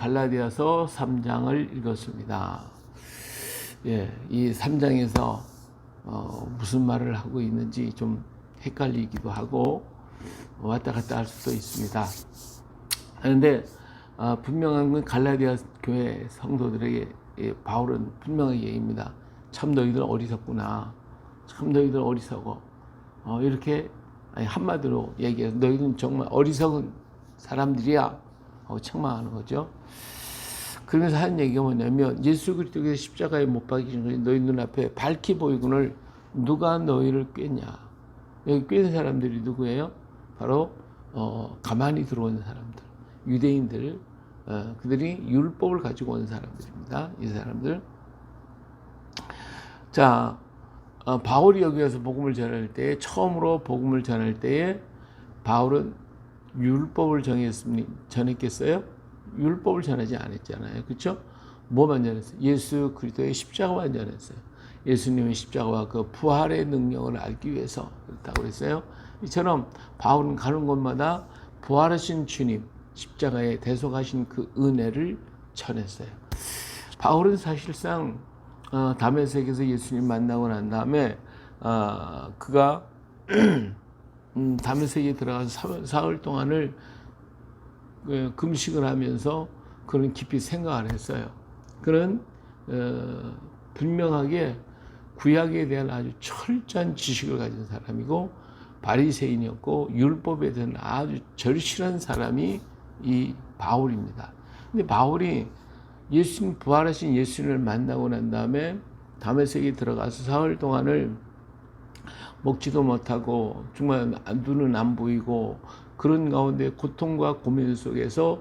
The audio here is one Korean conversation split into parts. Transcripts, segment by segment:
갈라디아서 3장을 읽었습니다. 예, 이 3장에서 무슨 말을 하고 있는지 좀 헷갈리기도 하고 왔다 갔다 할 수도 있습니다. 그런데 분명한 건 갈라디아 교회 성도들에게 바울은 분명하게 얘기합니다. 참 너희들 어리석구나. 참 너희들 어리석어. 이렇게 한마디로 얘기해서 너희들은 정말 어리석은 사람들이야 하고 책망하는 거죠. 그러면서 하는 얘기가 뭐냐면 예수 그리스도께서 십자가에 못 박히신 것이 너희 눈앞에 밝히 보이거늘 누가 너희를 꿰냐. 여기 꿰는 사람들이 누구예요? 바로 가만히 들어오는 사람들, 유대인들, 그들이 율법을 가지고 온 사람들입니다. 이 사람들. 자, 바울이 여기 와서 복음을 전할 때, 처음으로 복음을 전할 때에 바울은 율법을 전했겠어요? 율법을 전하지 않았잖아요. 그렇죠? 뭐만 전했어요? 예수 그리스도의 십자가만 전했어요. 예수님의 십자가와 그 부활의 능력을 알기 위해서 그렇다고 그랬어요. 이처럼 바울은 가는 곳마다 부활하신 주님, 십자가에 대속하신 그 은혜를 전했어요. 바울은 사실상 다메섹에서 예수님 만나고 난 다음에 그가 다메섹에 들어가서 사흘 동안을 금식을 하면서 그런 깊이 생각을 했어요. 그는 분명하게 구약에 대한 아주 철저한 지식을 가진 사람이고 바리새인이었고 율법에 대한 아주 절실한 사람이 이 바울입니다. 근데 바울이 예수님 부활하신 예수님을 만나고 난 다음에 다메섹에 들어가서 사흘 동안을 먹지도 못하고 정말 눈은 안 보이고 그런 가운데 고통과 고민 속에서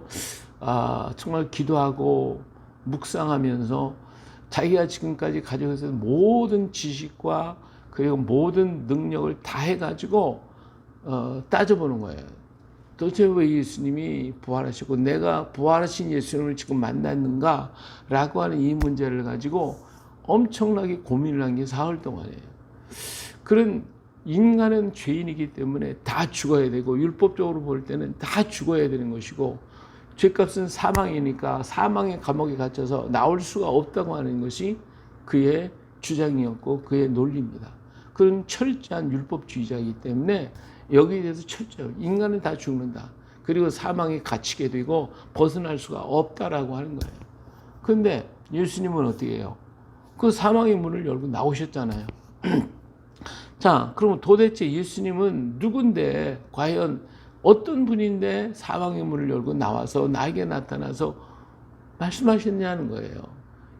정말 기도하고 묵상하면서 자기가 지금까지 가지고 있었던 모든 지식과 그리고 모든 능력을 다 해가지고 따져보는 거예요. 도대체 왜 예수님이 부활하시고 내가 부활하신 예수님을 지금 만났는가 라고 하는 이 문제를 가지고 엄청나게 고민을 한 게 사흘 동안이에요. 그런 인간은 죄인이기 때문에 다 죽어야 되고 율법적으로 볼 때는 다 죽어야 되는 것이고 죄값은 사망이니까 사망의 감옥에 갇혀서 나올 수가 없다고 하는 것이 그의 주장이었고 그의 논리입니다. 그런 철저한 율법주의자이기 때문에 여기에 대해서 철저해요. 인간은 다 죽는다. 그리고 사망에 갇히게 되고 벗어날 수가 없다라고 하는 거예요. 그런데 예수님은 어떻게 해요? 그 사망의 문을 열고 나오셨잖아요. 자, 그럼 도대체 예수님은 누군데, 과연 어떤 분인데 사망의 문을 열고 나와서 나에게 나타나서 말씀하셨냐는 거예요.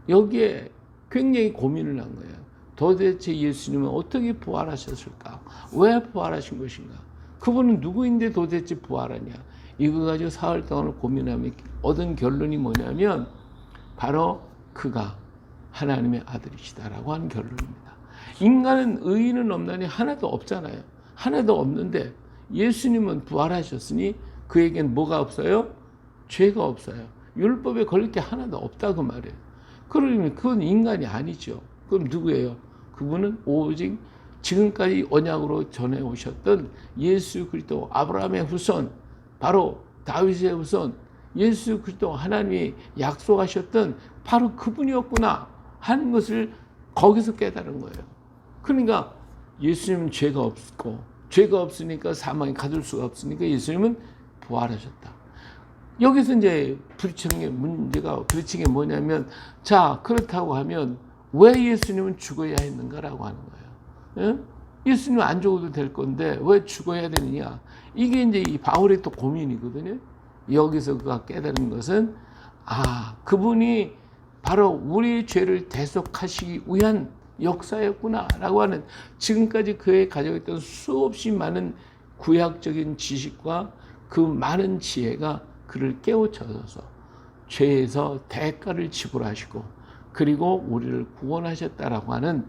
여기에 굉장히 고민을 한 거예요. 도대체 예수님은 어떻게 부활하셨을까? 왜 부활하신 것인가? 그분은 누구인데 도대체 부활하냐? 이거 가지고 사흘 동안 고민하며 얻은 결론이 뭐냐면 바로 그가 하나님의 아들이시다라고 하는 결론입니다. 인간은 의인은 없나니 하나도 없잖아요. 하나도 없는데 예수님은 부활하셨으니 그에겐 뭐가 없어요? 죄가 없어요. 율법에 걸릴 게 하나도 없다고 말해요. 그러면 그건 인간이 아니죠. 그럼 누구예요? 그분은 오직 지금까지 언약으로 전해오셨던 예수 그리스도 아브라함의 후손, 바로 다윗의 후손, 예수 그리스도 하나님이 약속하셨던 바로 그분이었구나 하는 것을 거기서 깨달은 거예요. 그러니까 예수님은 죄가 없고 죄가 없으니까 사망에 가둘 수가 없으니까 예수님은 부활하셨다. 여기서 이제 부딪히는 문제가 부딪힌 게 뭐냐면 자 그렇다고 하면 왜 예수님은 죽어야 했는가라고 하는 거예요. 예? 예수님은 안 죽어도 될 건데 왜 죽어야 되느냐? 이게 이제 이 바울의 또 고민이거든요. 여기서 그가 깨달은 것은 그분이 바로 우리 죄를 대속하시기 위한 역사였구나라고 하는 지금까지 그의 가지고 있던 수없이 많은 구약적인 지식과 그 많은 지혜가 그를 깨우쳐서 죄에서 대가를 지불하시고 그리고 우리를 구원하셨다라고 하는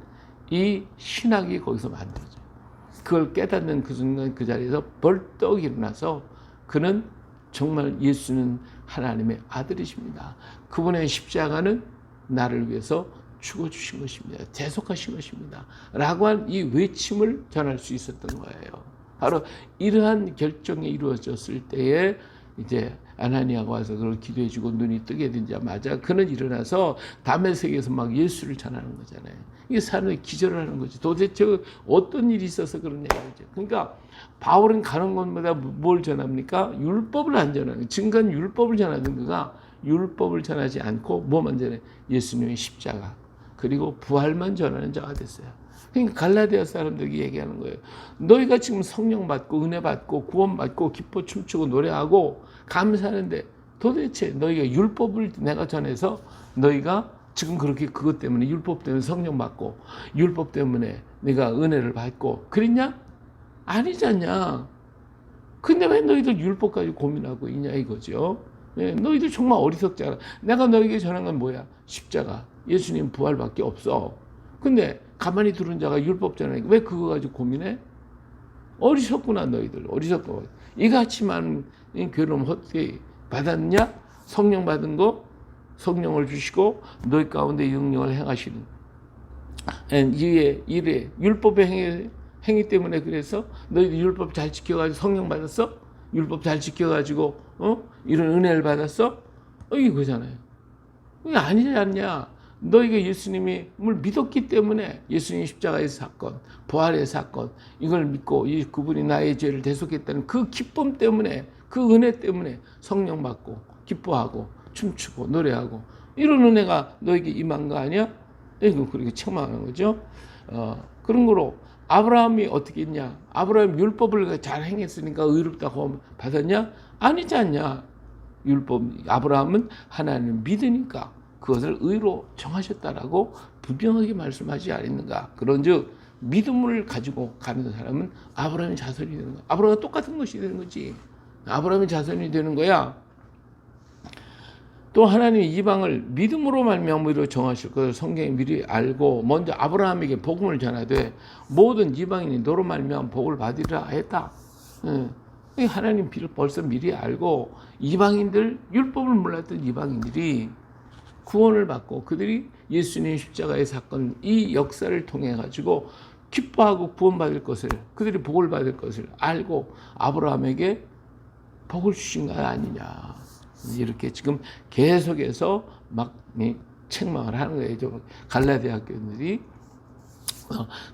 이 신학이 거기서 만들어져요. 그걸 깨닫는 그 순간 그 자리에서 벌떡 일어나서 그는 정말 예수는 하나님의 아들이십니다. 그분의 십자가는 나를 위해서 죽어주신 것입니다. 대속하신 것입니다. 라고 한 이 외침을 전할 수 있었던 거예요. 바로 이러한 결정이 이루어졌을 때에 이제 아나니아가 와서 그걸 기도해주고 눈이 뜨게 되자마자 그는 일어나서 다메섹에서 막 예수를 전하는 거잖아요. 이게 사람이 기절을 하는 거지. 도대체 어떤 일이 있어서 그런 얘기죠. 그러니까 바울은 가는 곳마다 뭘 전합니까? 율법을 안 전하는 거예요. 지금까지 율법을 전하던 그가 율법을 전하지 않고 뭐만 전해? 예수님의 십자가 그리고 부활만 전하는 자가 됐어요. 그러니까 갈라디아 사람들이 얘기하는 거예요. 너희가 지금 성령 받고 은혜 받고 구원 받고 기뻐 춤추고 노래하고 감사하는데 도대체 너희가 율법을 내가 전해서 너희가 지금 그렇게 그것 때문에 율법 때문에 성령 받고 율법 때문에 내가 은혜를 받고 그랬냐? 아니잖냐. 근데 왜 너희들 율법까지 고민하고 있냐 이거죠. 네, 너희들 정말 어리석지 않아. 내가 너희에게 전한 건 뭐야? 십자가. 예수님 부활밖에 없어. 근데 가만히 들은 자가 율법 전하니까 왜 그거 가지고 고민해? 어리석구나 너희들. 어리석고. 이같이 많은 괴로움 어떻게 받았냐? 성령 받은 거 성령을 주시고 너희 가운데 영령을 행하시는 이에 이래 율법의 행위 때문에 그래서 너희들 율법 잘 지켜가지고 성령 받았어? 율법 잘 지켜가지고 이런 은혜를 받았어? 이거잖아요. 이게 아니지 않냐? 너희가 예수님을 믿었기 때문에 예수님 십자가의 사건, 부활의 사건 이걸 믿고 그분이 나의 죄를 대속했다는 그 기쁨 때문에 그 은혜 때문에 성령 받고 기뻐하고 춤추고 노래하고 이런 은혜가 너에게 임한 거 아니야? 이거 그렇게 책망하는 거죠. 그런 거로 아브라함이 어떻게 했냐? 아브라함 율법을 잘 행했으니까 의롭다고 받았냐? 아니지 않냐? 율법 아브라함은 하나님을 믿으니까 그것을 의로 정하셨다라고 분명하게 말씀하지 않았는가? 그런즉 믿음을 가지고 가는 사람은 아브라함의 자손이 되는 거야. 아브라함과 똑같은 것이 되는 거지. 아브라함의 자손이 되는 거야. 또 하나님이 이방을 믿음으로 말미암으로 정하실 것을 성경이 미리 알고 먼저 아브라함에게 복음을 전하되 모든 이방인이 너로 말미암아 복을 받으리라 했다. 하나님 벌써 미리 알고 이방인들 율법을 몰랐던 이방인들이 구원을 받고 그들이 예수님 십자가의 사건 이 역사를 통해 가지고 기뻐하고 구원받을 것을 그들이 복을 받을 것을 알고 아브라함에게 복을 주신 거 아니냐. 이렇게 지금 계속해서 막 책망을 하는 거예요. 갈라디아 교인들이.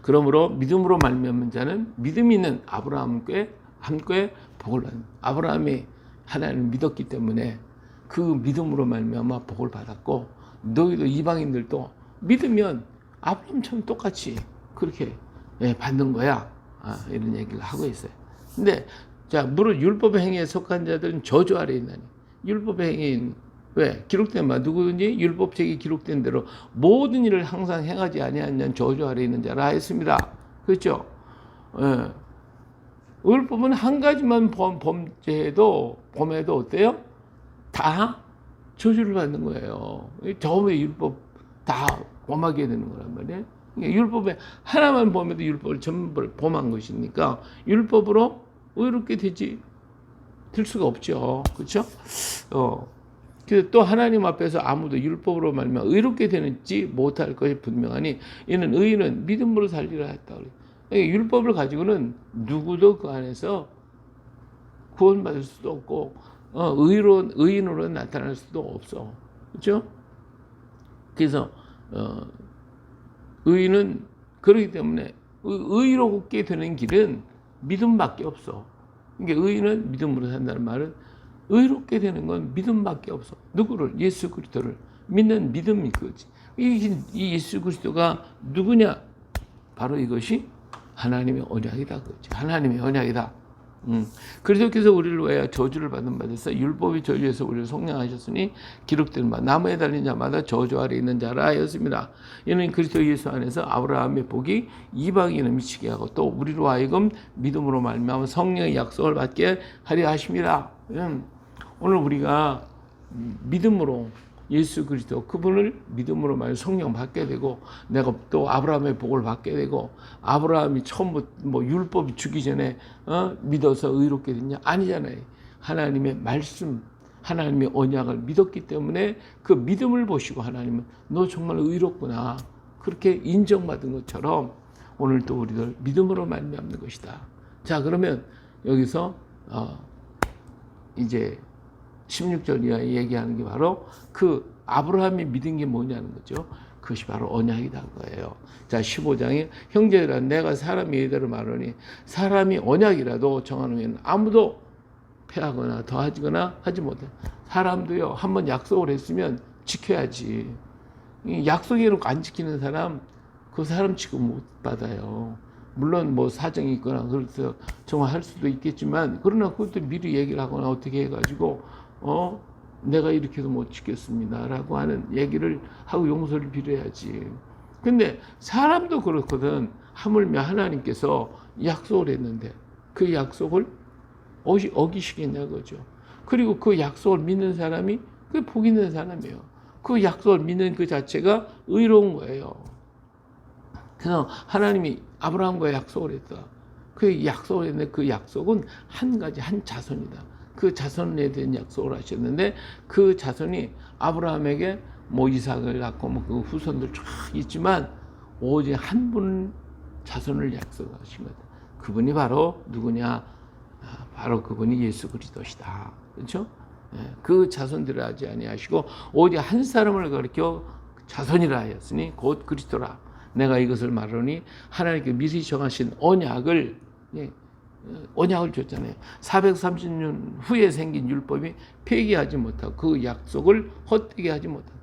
그러므로 믿음으로 말미암은 자는 믿음이 있는 아브라함께 함께 복을 받는. 아브라함이 하나님을 믿었기 때문에 그 믿음으로 말미암아 복을 받았고 너희도 이방인들도 믿으면 아브라함처럼 똑같이 그렇게 받는 거야. 이런 얘기를 하고 있어요. 근데 자, 무릇 율법의 행위에 속한 자들은 저주 아래 있나니. 율법의 행위인 왜 기록된 바 누구든지 율법책이 기록된 대로 모든 일을 항상 행하지 아니하는 자는 저주 아래 있는 자라 했습니다. 그렇죠? 율법은 한 가지만 범죄해도 범해도 어때요? 다 저주를 받는 거예요. 처음에 율법 다 범하게 되는 거란 말이에요. 율법에 하나만 범해도 율법을 전부 범한 것이니까 율법으로 의롭게 될 수가 없죠. 그렇죠? 그래서 또 하나님 앞에서 아무도 율법으로 말미암아 의롭게 되는지 못할 것이 분명하니 이는 의인은 믿음으로 살리라 했다. 율법을 가지고는 누구도 그 안에서 구원받을 수도 없고 의인으로 나타날 수도 없어. 그렇죠? 그래서 의인은 그렇기 때문에 의롭게 되는 길은 믿음밖에 없어. 그러니까 의인은 믿음으로 산다는 말은 의롭게 되는 건 믿음밖에 없어. 누구를? 예수 그리스도를 믿는 믿음이 그거지. 이 예수 그리스도가 누구냐? 바로 이것이 하나님의 언약이다. 그거지. 하나님의 언약이다. 그리스도께서 우리를 위하여 저주를 받은 바 되사 율법이 저주해서 우리를 속량하셨으니 기록된 바 나무에 달린 자마다 저주 아래 있는 자라 하였습니다. 이는 그리스도 예수 안에서 아브라함의 복이 이방인을 미치게 하고 또 우리로 하여금 믿음으로 말미암아 성령의 약속을 받게 하려 하십니다. 오늘 우리가 믿음으로 예수 그리스도 그분을 믿음으로 말해 성령 받게 되고 내가 또 아브라함의 복을 받게 되고 아브라함이 처음부터 율법이 주기 전에 믿어서 의롭게 됐냐? 아니잖아요. 하나님의 말씀, 하나님의 언약을 믿었기 때문에 그 믿음을 보시고 하나님은 너 정말 의롭구나 그렇게 인정받은 것처럼 오늘 또 우리들 믿음으로 말미암는 것이다. 자, 그러면 여기서 이제 16절 이하에 얘기하는 게 바로 그 아브라함이 믿은 게 뭐냐는 거죠. 그것이 바로 언약이라는 거예요. 자, 15장에 형제들아 내가 사람이 이대로 말하니 사람이 언약이라도 정하면 아무도 패하거나 더하거나 하지 못해. 사람도요 한번 약속을 했으면 지켜야지. 이 약속해놓고 안 지키는 사람 그 사람 취급 못 받아요. 물론 뭐 사정이 있거나 그래서 정말 할 수도 있겠지만 그러나 그것도 미리 얘기를 하거나 어떻게 해가지고 내가 이렇게도 못 지켰습니다라고 하는 얘기를 하고 용서를 빌어야지. 근데 사람도 그렇거든. 하물며 하나님께서 약속을 했는데 그 약속을 어기시겠냐 그죠. 그리고 그 약속을 믿는 사람이 그 복 있는 사람이에요. 그 약속을 믿는 그 자체가 의로운 거예요. 그래서 하나님이 아브라함과 약속을 했다. 그 약속을 했는데 그 약속은 한 가지 한 자손이다. 그 자손에 대한 약속을 하셨는데 그 자손이 아브라함에게 뭐 이삭을 낳고 뭐 그 후손들 쫙 있지만 오직 한 분 자손을 약속하신 거다. 그분이 바로 누구냐? 바로 그분이 예수 그리스도시다. 그렇죠? 그 자손들을 하지 아니하시고 오직 한 사람을 가리켜 자손이라 하였으니 곧 그리스도라. 내가 이것을 말하니 하나님께 미리 정하신 언약을 줬잖아요. 430년 후에 생긴 율법이 폐기하지 못하고 그 약속을 헛되게 하지 못한다.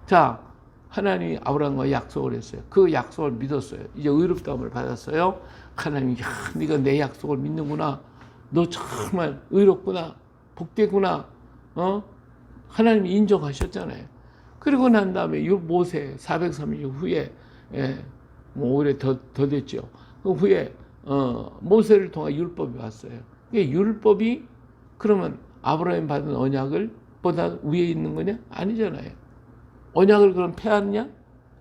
자, 하나님이 아브라함과 약속을 했어요. 그 약속을 믿었어요. 이제 의롭다함을 받았어요. 하나님이 네가 내 약속을 믿는구나. 너 정말 의롭구나. 복되구나. 하나님이 인정하셨잖아요. 그리고 난 다음에 모세 430년 후에 뭐 오히려 더 됐죠. 그 후에 모세를 통해 율법이 왔어요. 율법이 그러면 아브라함이 받은 언약을 보다 위에 있는 거냐? 아니잖아요. 언약을 그럼 폐하느냐?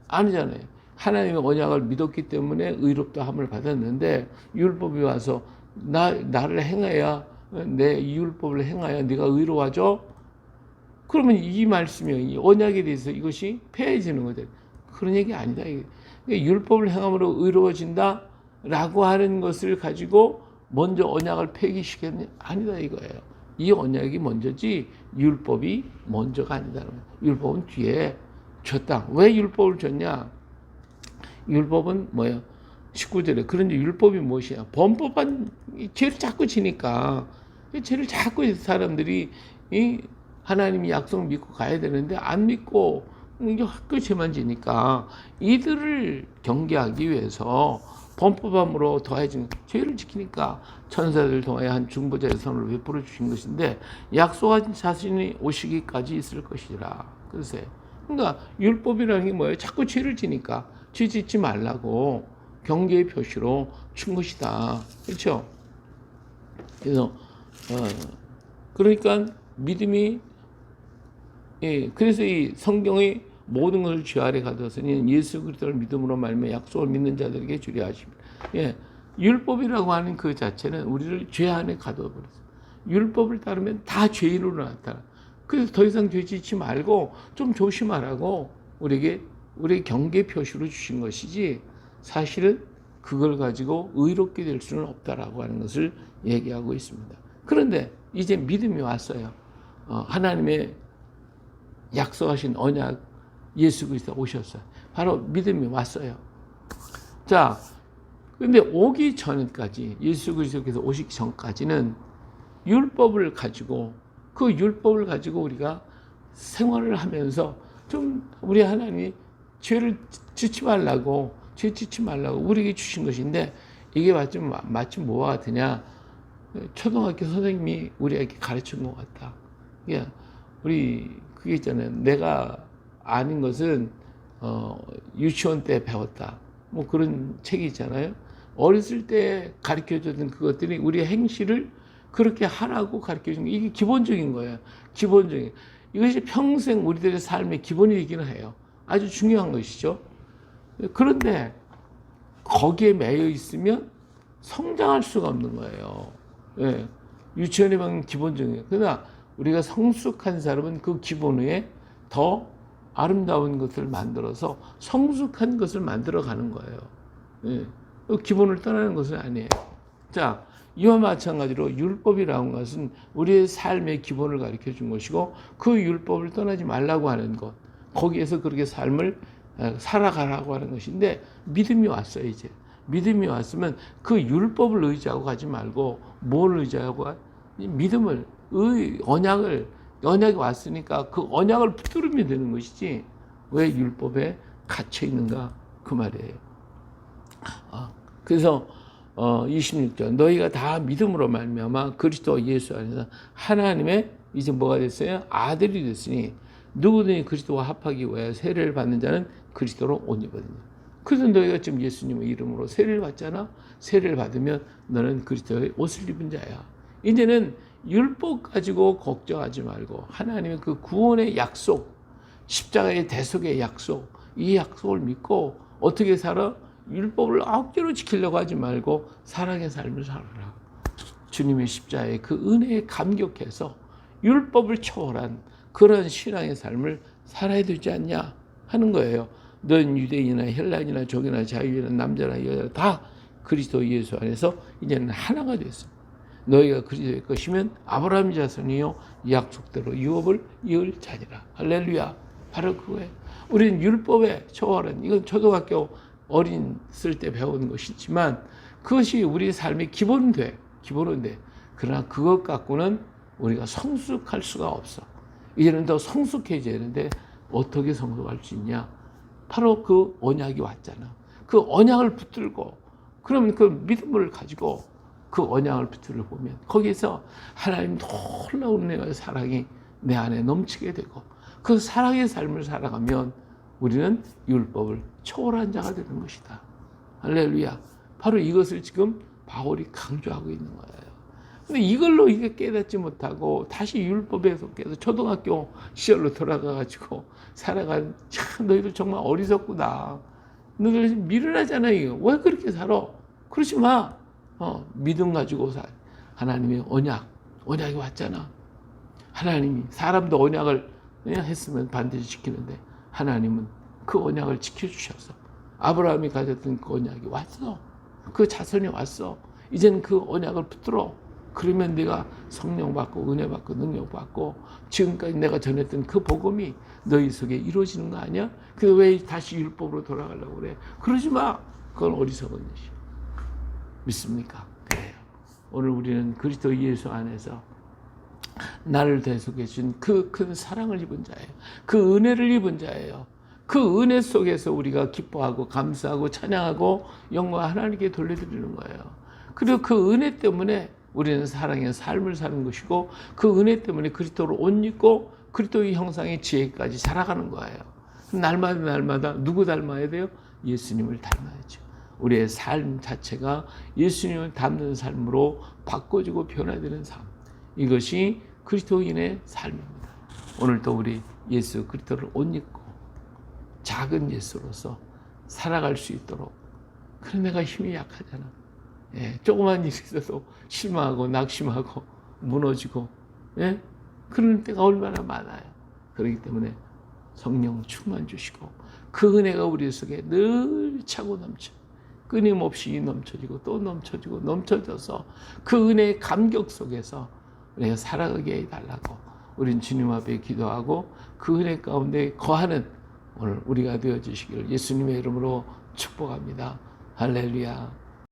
아니잖아요. 하나님의 언약을 믿었기 때문에 의롭다함을 받았는데 율법이 와서 나를 행해야 내 율법을 행해야 네가 의로워져? 그러면 이 말씀이 이 언약에 대해서 이것이 폐해지는 거죠. 그런 얘기 아니다. 율법을 행함으로 의로워진다 라고 하는 것을 가지고 먼저 언약을 폐기시켰냐? 아니다 이거예요. 이 언약이 먼저지 율법이 먼저가 아니다. 율법은 뒤에 줬다. 왜 율법을 줬냐? 율법은 뭐예요? 19절에 그런데 율법이 무엇이야? 범법한 죄를 자꾸 지니까 죄를 자꾸 사람들이 하나님이 약속 믿고 가야 되는데 안 믿고 학교 죄만 지니까 이들을 경계하기 위해서 범법함으로 더해진 죄를 지키니까 천사들 통하여 한 중보자의 선을 베풀어 주신 것인데 약속한 자신이 오시기까지 있을 것이라. 그러세요. 그러니까 율법이라는 게 뭐예요? 자꾸 죄를 지니까 죄 짓지 말라고 경계의 표시로 준 것이다. 그렇죠? 그래서 그러니까 믿음이 그래서 이 성경의 모든 것을 죄 아래 가두었으니 예수 그리스도를 믿음으로 말미암아 약속을 믿는 자들에게 주려 하십니다. 율법이라고 하는 그 자체는 우리를 죄 안에 가두어 버렸어요. 율법을 따르면 다 죄인으로 나타나. 그래서 더 이상 죄 짓지 말고 좀 조심하라고 우리에게 경계 표시로 주신 것이지 사실은 그걸 가지고 의롭게 될 수는 없다라고 하는 것을 얘기하고 있습니다. 그런데 이제 믿음이 왔어요. 하나님의 약속하신 언약 예수 그리스도 오셨어요. 바로 믿음이 왔어요. 자, 근데 오기 전까지 예수 그리스도께서 오시기 전까지는 율법을 가지고 그 율법을 가지고 우리가 생활을 하면서 좀 우리 하나님이 죄를 짓지 말라고 죄 짓지 말라고 우리에게 주신 것인데 이게 마치 뭐와 같으냐? 초등학교 선생님이 우리에게 가르친 것 같다. 우리 그게 있잖아요. 내가 아는 것은 유치원 때 배웠다. 뭐 그런 책이 있잖아요. 어렸을 때 가르쳐주던 그것들이 우리의 행실을 그렇게 하라고 가르쳐준 게 이게 기본적인 거예요. 기본적인. 이것이 평생 우리들의 삶의 기본이 되기는 해요. 아주 중요한 것이죠. 그런데 거기에 매여 있으면 성장할 수가 없는 거예요. 유치원에 가면 기본적이에요. 그러나 우리가 성숙한 사람은 그 기본 위에 더 아름다운 것을 만들어서 성숙한 것을 만들어 가는 거예요. 그 기본을 떠나는 것은 아니에요. 자, 이와 마찬가지로 율법이라는 것은 우리의 삶의 기본을 가르쳐 준 것이고 그 율법을 떠나지 말라고 하는 것, 거기에서 그렇게 삶을 살아가라고 하는 것인데 믿음이 왔어요. 이제 믿음이 왔으면 그 율법을 의지하고 가지 말고 뭘 의지하고 믿음을, 언약이 왔으니까 그 언약을 붙들으면 되는 것이지 왜 율법에 갇혀 있는가 그 말이에요. 그래서 26절 너희가 다 믿음으로 말미암아 그리스도 예수 안에서 하나님의 이제 뭐가 됐어요? 아들이 됐으니 누구든지 그리스도와 합하기 위하여 세례를 받는 자는 그리스도로 옷 입거든요. 그래서 너희가 지금 예수님의 이름으로 세례를 받잖아. 세례를 받으면 너는 그리스도의 옷을 입은 자야. 이제는 율법 가지고 걱정하지 말고 하나님의 그 구원의 약속, 십자가의 대속의 약속, 이 약속을 믿고 어떻게 살아? 율법을 억지로 지키려고 하지 말고 사랑의 삶을 살아라. 주님의 십자가의 그 은혜에 감격해서 율법을 초월한 그런 신앙의 삶을 살아야 되지 않냐 하는 거예요. 넌 유대인이나 헬라인이나 족이나 자유인이나 남자나 여자나 다 그리스도 예수 안에서 이제는 하나가 됐어. 너희가 그리스도의 것이면 아브라함 자손이요 약속대로 유업을 이을 자니라. 할렐루야. 바로 그거예요. 우리는 율법의 초월은 이건 초등학교 어린 쓸 때 배우는 것이지만 그것이 우리 삶의 기본은 돼. 그러나 그것 갖고는 우리가 성숙할 수가 없어. 이제는 더 성숙해져야 되는데 어떻게 성숙할 수 있냐? 바로 그 언약이 왔잖아. 그 언약을 붙들고 그러면 그 믿음을 가지고 그 언약을 붙들어 보면 거기에서 하나님 놀라운 은혜와 사랑이 내 안에 넘치게 되고 그 사랑의 삶을 살아가면 우리는 율법을 초월한 자가 되는 것이다. 할렐루야. 바로 이것을 지금 바울이 강조하고 있는 거예요. 근데 이걸로 이게 깨닫지 못하고 다시 율법에 속해서 초등학교 시절로 돌아가가지고 살아간 참 너희들 정말 어리석구나. 너희들 미련하잖아요. 왜 그렇게 살아? 그러지 마. 믿음 가지고 살. 하나님의 언약이 왔잖아. 하나님이 사람도 언약을 했으면 반드시 지키는데 하나님은 그 언약을 지켜주셔서 아브라함이 가졌던 그 언약이 왔어. 그 자손이 왔어. 이제는 그 언약을 붙들어. 그러면 내가 성령 받고 은혜 받고 능력 받고 지금까지 내가 전했던 그 복음이 너희 속에 이루어지는 거 아니야? 그래서 왜 다시 율법으로 돌아가려고 그래? 그러지 마. 그건 어리석은 것이야. 믿습니까? 그래요. 오늘 우리는 그리스도 예수 안에서 나를 대속해 준 그 큰 사랑을 입은 자예요. 그 은혜를 입은 자예요. 그 은혜 속에서 우리가 기뻐하고 감사하고 찬양하고 영광 하나님께 돌려드리는 거예요. 그리고 그 은혜 때문에 우리는 사랑의 삶을 사는 것이고 그 은혜 때문에 그리스도를 옷 입고 그리스도의 형상의 지혜까지 살아가는 거예요. 날마다 누구 닮아야 돼요? 예수님을 닮아야죠. 우리의 삶 자체가 예수님을 닮는 삶으로 바꿔지고 변화되는 삶. 이것이 그리스도인의 삶입니다. 오늘도 우리 예수 그리스도를 옷 입고 작은 예수로서 살아갈 수 있도록. 그래 내가 힘이 약하잖아. 조그만 일이 있어도 실망하고 낙심하고 무너지고 그런 때가 얼마나 많아요. 그렇기 때문에 성령 충만 주시고 그 은혜가 우리 속에 늘 차고 넘쳐 끊임없이 넘쳐지고 또 넘쳐지고 넘쳐져서 그 은혜의 감격 속에서 우리가 살아가게 해달라고 우린 주님 앞에 기도하고 그 은혜 가운데 거하는 오늘 우리가 되어주시기를 예수님의 이름으로 축복합니다. 할렐루야.